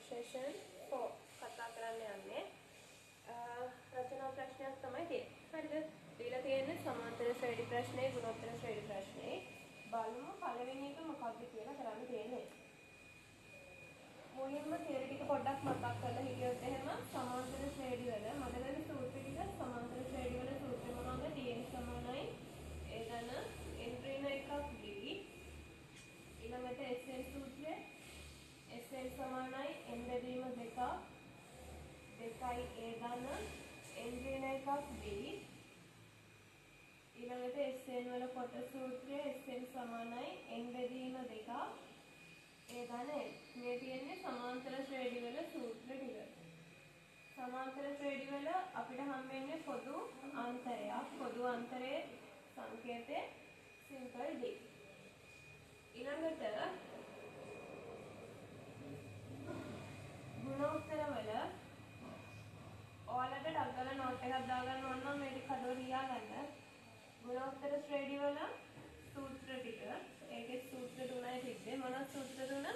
Session 4 කතා කරන්න යන්නේ රචනා ප්‍රශ්නයක් තමයි තියෙන්නේ. හරිද? දීලා තියෙන්නේ සමාන්තර ශ්‍රේණි ප්‍රශ්නේ, ගුණෝත්තර ශ්‍රේණි ප්‍රශ්නේ. බලමු පළවෙනි එක මොකක්ද කියලා කරන්න තියෙන්නේ. මුලින්ම තියරි ටික පොඩ්ඩක් මතක් කරලා හිටියොත් එහෙම සමාන්තර ශ්‍රේණි වල මොකදද සූත්‍ර ටික සමාන්තර ශ්‍රේණි වල සූත්‍ර මොනවද? tn සමානයි ඒ ධන n ඍණ එකක් d ඊළඟට sn සූත්‍රය sn සමානයි n බෙදීම 2 2යි a ධන n ඍණ එකක් b ඊළඟට sn වල කොට සූත්‍රය sn සමානයි n බෙදීම 2 a ධන n මේ තියෙන්නේ සමාන්තර ශ්‍රේණි වල සූත්‍ර ටික. සමාන්තර ශ්‍රේණි වල අපිට හම්බෙන්නේ පොදු අන්තරයක්. පොදු අන්තරයේ සංකේතය සිම්පල් d. ඊළඟට ගුණෝත්තර වල ඔයාලට ඩග්ගල නෝට් එකක් දාගන්න ඕන නම් මේ ටික හදලා ලියාගන්න. ගුණෝත්තර ශ්‍රේණි වල සූත්‍ර ටික ඒකේ සූත්‍ර තුනයි තිබ්බේ. මොනවද සූත්‍ර තුන?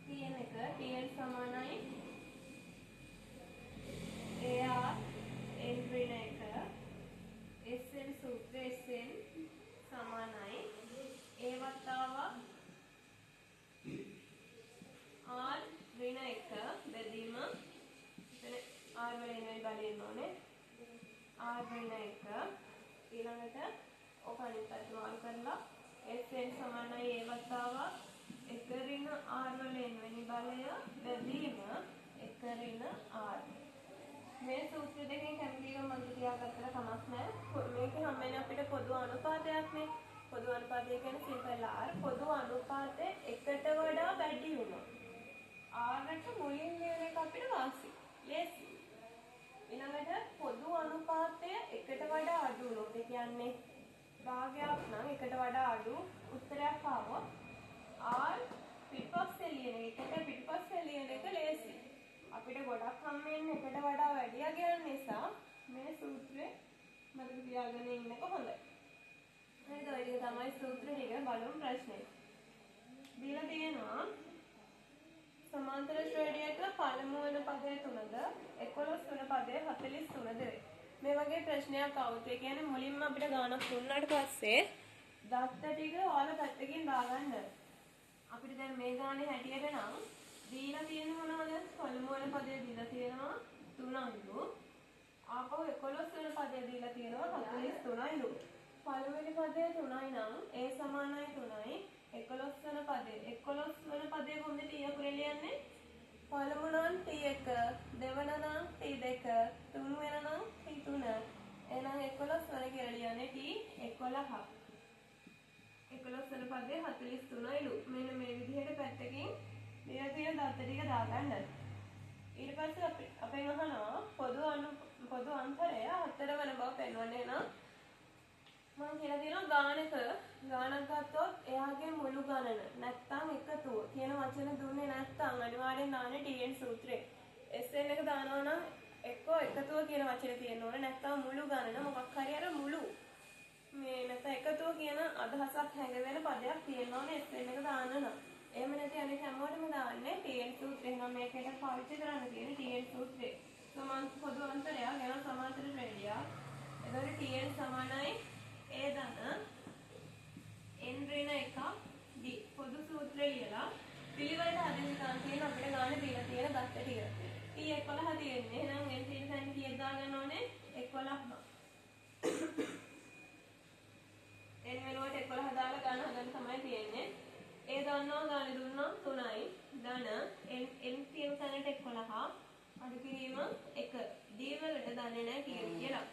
tn එක tn සමානයි ar n ඍණ එක sn සූත්‍රය sn සමානයි a වතාවක් r ඍණ එක බෙදීම එතන r වල එන්නේ බලන්න ඕනේ r ඍණ එක ඊළඟට ඔක අනිත් පැත්ත මාරු කරලා sn සමානයි a වතාවක් 1 ඍණ r වල එන්නේ බලය බෙදීම 1 ඍණ r මේ සූත්‍ර දෙකෙන් කැමතිව මතක තියාගත්තට කමක් නැහැ. මේකේ හැමෙන්නේ අපිට පොදු අනුපාතයක් නේ. පොදු අනුපාතය කියන්නේ සිම්පල් r. පොදු අනුපාතය එකට වඩා වැඩි වුණා. r ට මුලින් ලියන එක අපිට වාසි. ලේසි. ඊළඟට පොදු අනුපාතය එකට වඩා අඩු වුණොත් ඒ කියන්නේ භාගයක් නම් එකට වඩා අඩු උත්තරයක් ආවොත් r පිටපස්සේ ලියන එකට පිටපස්සේ ලියන එක ලේසි. අපිට ගොඩක් හම්බෙන්නේ එකට වඩා වැඩි යන නිසා මේ සූත්‍රය මතක තියාගෙන ඉන්නක හොඳයි. හරිද? ඒක තමයි සූත්‍ර ටික බලමු ප්‍රශ්නේ. දීලා තියෙනවා සමාන්තර ශ්‍රේණියක පළමු වෙන පදය 3ද 11 වෙන පදය 43ද වේ. මේ වගේ ප්‍රශ්නයක් આવුත් ඒ කියන්නේ මුලින්ම අපිට ගානක් දුන්නාට පස්සේ දත්ත ටික ඔයාලා පැත්තකින් දාගන්න. අපිට දැන් මේ ගානේ හැටියට නම් දීලා තියෙන මොනවද? පළමු වෙන පදය දීලා තියෙනවා 3යිලු. ආපහු 11 වෙන පදය දීලා තියෙනවා 43යිලු. පළවෙනි පදය 3යි නම් a සමානයි 3යි 11 වෙන පදය. 11 වෙන පදය කොහොමද t අකුරේ ලියන්නේ? පළමු නම් t1, දෙවන නම් t2, තුන්වෙනි නම් t3. එහෙනම් 11 වෙන කියලා ලියන්නේ t11. 11 වෙන පදය 43යිලු. මෙන්න මේ විදිහට පැත්තකින් දීලා තියෙන දත්ත ටික දාගන්න. ඊට පස්සේ අපෙන් අහනවා පොදු අන්තරය 4 වෙන බව පෙන්වන්නේ නම් මම කියලා දෙනවා ගානක් ගත්තොත් එයාගේ මුළු ගණන නැත්තම් එකතුව කියන වචන දුන්නේ නැත්තම් අනිවාර්යෙන් දාන්නේ tn සූත්‍රේ. sn එක දානවා නම් එකතුව කියන වචනේ තියෙන්න ඕනේ නැත්තම් මුළු ගණන මොකක් හරි අර මුළු මේ නැත්නම් එකතුව කියන අදහසක් හැඟවෙන පදයක් තියෙන්න ඕනේ sn එක දාන්න නම්. එහෙම නැති අනිත් හැමෝටම දාන්නේ tn සූත්‍රය. එහෙනම් මේකට පාවිච්චි කරන්න තියෙන්නේ tn සූත්‍රය. සමාන්තර පොදු අන්තරය ගැන සමාන්තර ශ්‍රේණිය. එතකොට tn සමානයි a ධන n ඍණ එකක් d පොදු සූත්‍රය ලියලා පිළිවෙලට හදිසි ගන්න තියෙන අපිට ගන්න දීලා තියෙන දත්ත ටික. t11 තියෙන්නේ. එහෙනම් n තියෙන තැන කීයක් දාගන්න ඕනේ? 11ම. n වෙනුවට 11 දාලා ගන්න හදන්න තමයි තියෙන්නේ. ඒ දන්නවා ගානේ දුන්නා 3යි ධන n තියෙන තැනට 11 අඩු කිරීම 1 d වලට දන්නේ නැහැ කියලා.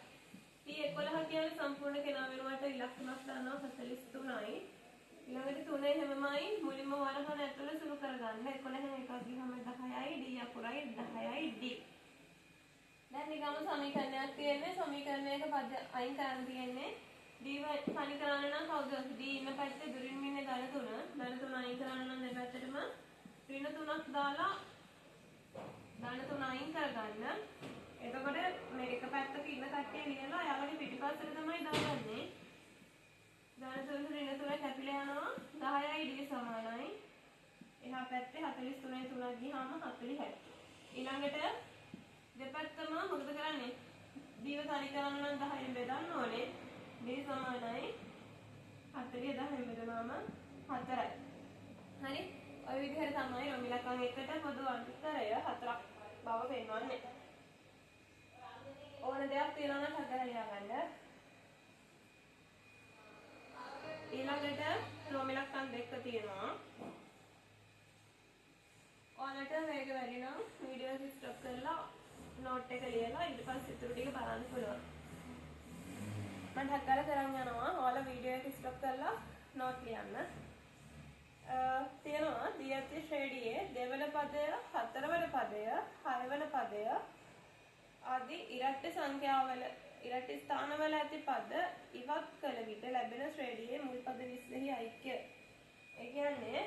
t11 කියන්නේ සම්පූර්ණ කෙනා වෙනුවට ඉලක්කමක් දානවා 43යි. ඊළඟට 3 හැමමයි මුලින්ම වරහන ඇතුළේ සුළු කරගන්න. 11 එකක් ගිහම 10යි d අකුරයි 10යි d. දැන් නිකම්ම සමීකරණයක් තියෙන්නේ. සමීකරණයක පද අයින් කරන්න තියෙන්නේ. d තනි කරන්න නම් කවුද? d ඉන්න පැත්තේ දුරින් ඉන්නේ ධන 3. ධන 3 අයින් කරන්න නම් දෙපැත්තටම ඍණ 3ක් දාලා ධන 3 අයින් කරගන්න. එතකොට මේ එක පැත්තක ඉන්න කට්ටිය ලියලා යාළුවනේ පිටිපස්සට තමයි දාගන්නේ. ධන 3 ඍණ 3 කැපිලා යනවා 10යි d සමානයි. එහා පැත්තේ ගියාම 40යි. ඊළඟට දෙපැත්තම මොකද කරන්නේ? දීව තනි කරන්න නම් 10න් බෙදන්න ඕනේ. d සමානයි 40 10න් බෙදුවාම 4යි. හරි? ඔය විදිහට තමයි රොම් ඉලක්කම් එකට පොදු අන්තරය 4ක් බව පෙන්වන්නේ. ඕන දෙයක් තියෙනවා නම් හදලා ලියාගන්න. ඊළඟට රොම් ඉලක්කම් දෙක තියෙනවා. ඔයාලට වේග වැඩි නම් වීඩියෝ එක ස්ටොප් කරලා නෝට් එක ලියලා ඊට පස්සේ ඉතුරු ටික බලන්න පුළුවන්. මම හදලා කරන් යනවා. ඔයාලා වීඩියෝ එක ස්ටොප් කරලා නෝට් ලියන්න. තියෙනවා දී ඇති ශ්‍රේණියේ දෙවන පදය, හතරවන පදය, හයවන පදය ආදී ඉරට්ට සංඛ්‍යාවල ඉරට්ට ස්ථානවල ඇති පද ඉවත් කළ විට ලැබෙන ශ්‍රේණියේ මුල් පද 20හි ඓක්‍ය. ඒ කියන්නේ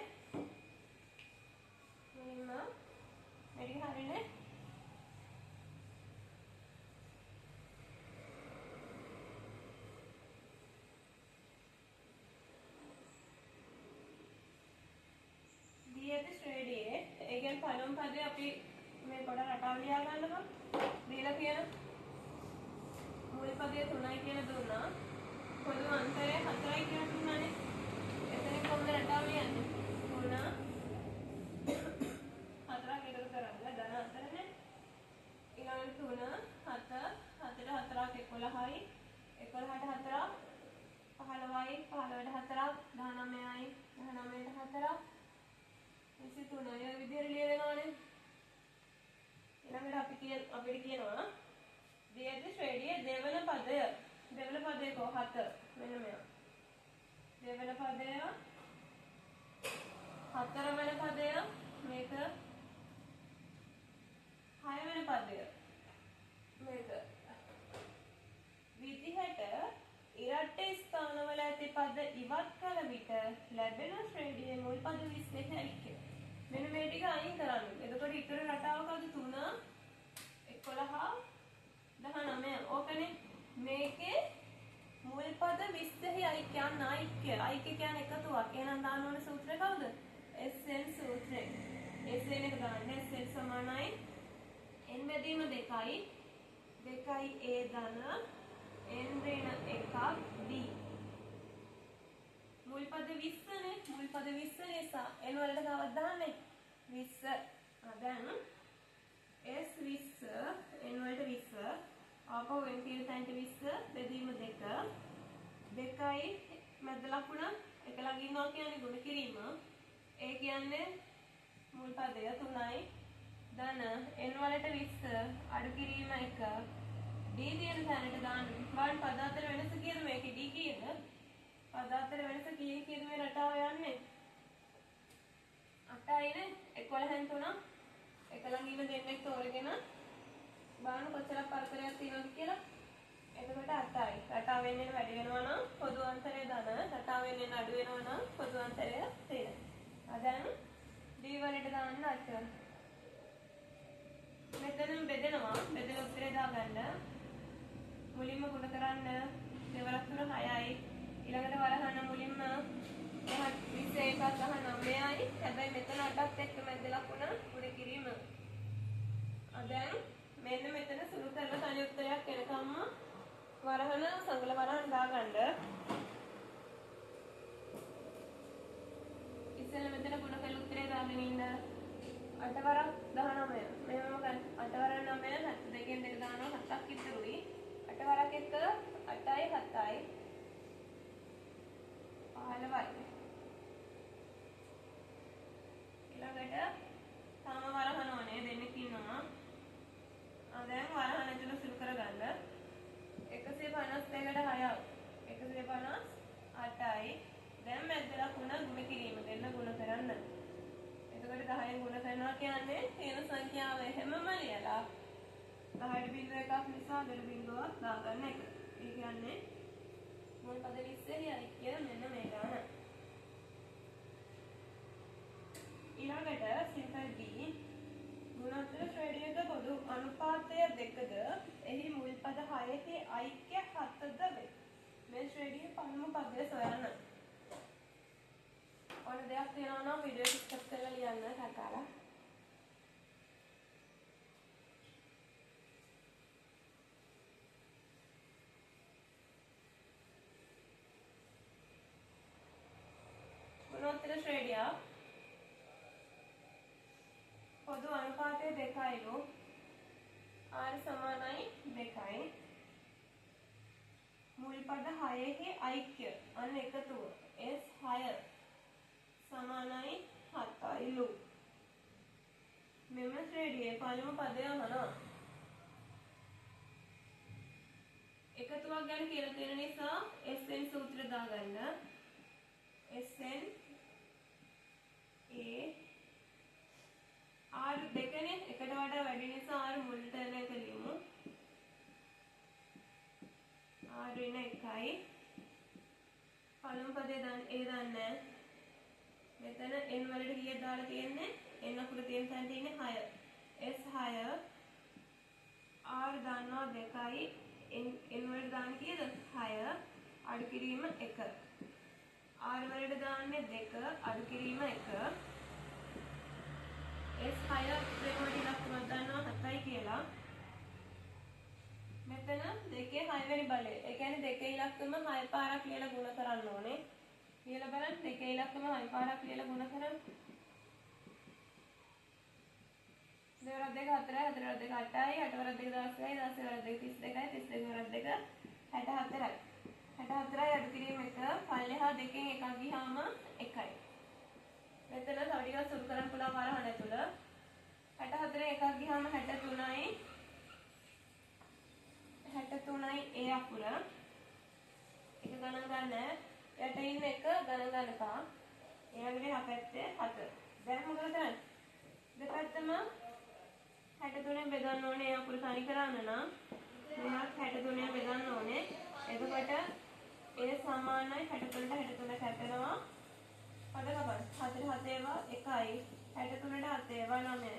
මුලින්ම මෙඩි හරිනේ. දී ඇති ශ්‍රේණියේ ඒ කියන්නේ පළමු පදේ අපි මේ කොට රටාව ලියා ගන්නවා. දීලා කියන මුල් පදයේ 3යි කියලා දුන්නා. පොදු අන්තරය 4යි කියලා දුන්නානේ. එතනින් කොහොමද රටාව ලියන්නේ? 3 4ක් එකතු කරන්න ධන අතරනේ. ඊළඟට 3 7 7ට 4ක් 11යි. 11ට 4ක් 15යි. 15ට 4ක් 19යි. 19ට 4ක් 23යි. ඔය විදිහට ලියනවානේ. ඊළඟට අපිට කියනවා දී ඇති ශ්‍රේණියේ දෙවන පදය. දෙවන පදේ කො 7 මෙන්න මෙයා. දෙවන පදය හතරවන පදය මේක හයවන පදය මේක විදිහට ඉරට්ට ස්ථානවල ඇති පද ඉවත් කළ විට ලැබෙන ශ්‍රේණියේ මුල් පද 20 ඈයික. මෙන්න මේ ටික අයින් කරන්න. එතකොට ඉතුරු රටාව කවුද? 3 11 19. ඕකනේ මේකේ මුල් පද 20හි ඓක්‍යයන් ඓක්‍ය. ඓක්‍ය කියන්නේ එකතුවක්. එහෙනම් දාන්න ඕනේ සූත්‍රය කවුද? SN සූත්‍රය. SN එක දාන්න. SN සමානයි n බෙදීම 2යි 2යි a ධන n ඍණ 1ක් d. මුල් පද 20 නේ. මුල් පද 20 නිසා n වලට කවද දාන්නේ? 20. දැන් s 20 n වලට 20 ආපහු n කියන තැනට 20 බෙදීම 2 2යි මැද ලකුණ එක ළඟ ඉන්නවා කියන්නේ ගුණ කිරීම. ඒ කියන්නේ මුල් පදය 3යි ධන n වලට 20 අඩු කිරීම 1 d කියන තැනට දාන්න. බලන්න පද අතර වෙනස කියන මේකේ d කියන පද අතර වෙනස කියන මේ රටාව යන්නේ 8යිනේ. 11න් 3 එක ළඟ ඉන්න දෙන්නෙක් තෝරගෙන බලන්න කොච්චර පරතරයක් තියෙනවද කියලා. එතකොට 8යි. රටාව වෙන්නේ වැඩි වෙනවා නම් පොදු අන්තරය ධන, රටාව වෙන්නේ අඩු වෙනවා නම් පොදු අන්තරය ඍණ. දැන් d වලට දාන්න 8. මෙතන බෙදෙනවා. බෙදලා උත්තරේ දාගන්න. මුලින්ම ගුණ කරන්න දෙවරක් 3 6යි. ඊළඟට වරහන මුලින්ම 21ක් 19යි. හැබැයි මෙතන 8ත් එක්ක මැද ලකුණ ගුණ කිරීම. දැන් මෙන්න මෙතන සුළු කරලා තනි උත්තරයක් එනකම්ම වරහන සංගල වරහන් දාගන්න. ඉතින් මෙතන ගුණ කරලා උත්තරේ දාගෙන ඉන්න 8 වරක් 19. මෙහෙම ගන්න. 8 වරක් 9 දෙකෙන් දෙක දානවා 7ක් ඉතුරුයි. 8 වරක් එක 8යි 7යි 15යි. ඊළඟට තම වරහන ඕනේ දෙන්නෙක් ඉන්නවා. දැන් වරහන ඇතුළ සුළු කරගන්න. 152කට 6ක් 158යි. දැන් මැද ලකුණ ගුණ කිරීම දෙන්න ගුණ කරන්න. එතකොට 10න් ගුණ කරනවා කියන්නේ තියෙන සංඛ්‍යාව හැමම ලියලා 10ට බිංදුව එකක් නිසා දෙන බිංදුවක් දාගන්න එක. ඒ කියන්නේ මුල් පද 20හි ඓක්‍ය මෙන්න මේ ගාන. ඊළඟට සින්පල් D ගුණෝත්තර ශ්‍රේණියක පොදු අනුපාතය 2ද එහි මුල් පද 6හි ඓක්‍ය 7ද වේ. මේ ශ්‍රේණියේ පළමු පදය සොයන්න. ඕන දෙයක් තියෙනවා නම් වීඩියෝ එක ස්කිප් කරලා ලියන්න කතාලා. R සමානයි 2යි. මුල් පද 6ෙහි ඓක්‍ය අන්න එකතුව S6 සමානයි 7යිලු. මෙම ශ්‍රේණියේ පළමු පදය අහනවා. එකතුවක් ගැන කියලා තියෙන නිසා SN සූත්‍රය දාගන්න. SN R දෙකනේ එකට වඩා වැඩි නිසා R මුලට එන එක ලියමු. R වෙන 1යි. පළමු පදේ දන්නේ. මෙතන n වලට කීයක් දාලා තියෙන්නේ? n අකුර තියෙන තැන තියෙන්නේ 6. S6 R දන්නවා 2යි. n වලට දාන්නේ කීයද? 6 අඩු කිරීම 1. R වලට දාන්නේ 2 අඩු කිරීම 1. S6 ප්‍රේමවලට ඉලක්කමක් දන්නවා 7යි කියලා. මෙතන 2 6 වෙනි බලය. ඒ කියන්නේ 2 ඉලක්කම 6 පාරක් ලියලා ගුණ කරන්න ඕනේ. ලියලා බලන්න 2 ඉලක්කම 6 පාරක් ලියලා ගුණ කරන්න. 2 වරක් 2 4යි 4 වරක් 2 8යි 8 වරක් 2 16යි 16 වරක් 2 32යි 32 වරක් 2 64යි 64යි අඩු කිරීම 1 පල්ලෙහා දෙකෙන් එකක් ගියාම 1යි. මෙතන තව ටිකක් සුළු කරන් පුළුවන් වරහණ තුල 64 එකක් ගියාම 63යි 63යි ඒ අකුර එක ගණන් ගන්න යට ඉන්න එක ගණන් ගන්නපා ඊළඟට එහා පැත්තේ 7 දැන් මොකද කරන්නේ දෙපැත්තම 63න් බෙදන්න ඕනේ ඒ අකුර තනි කරන්න නම් මෙහා 63න් බෙදන්න ඕනේ එතකොට ඒ සමානයි 63ට 63 කැපෙනවා පද කපන්න 4 7 ඒවා 1යි 63ට 7 ඒවා 9යි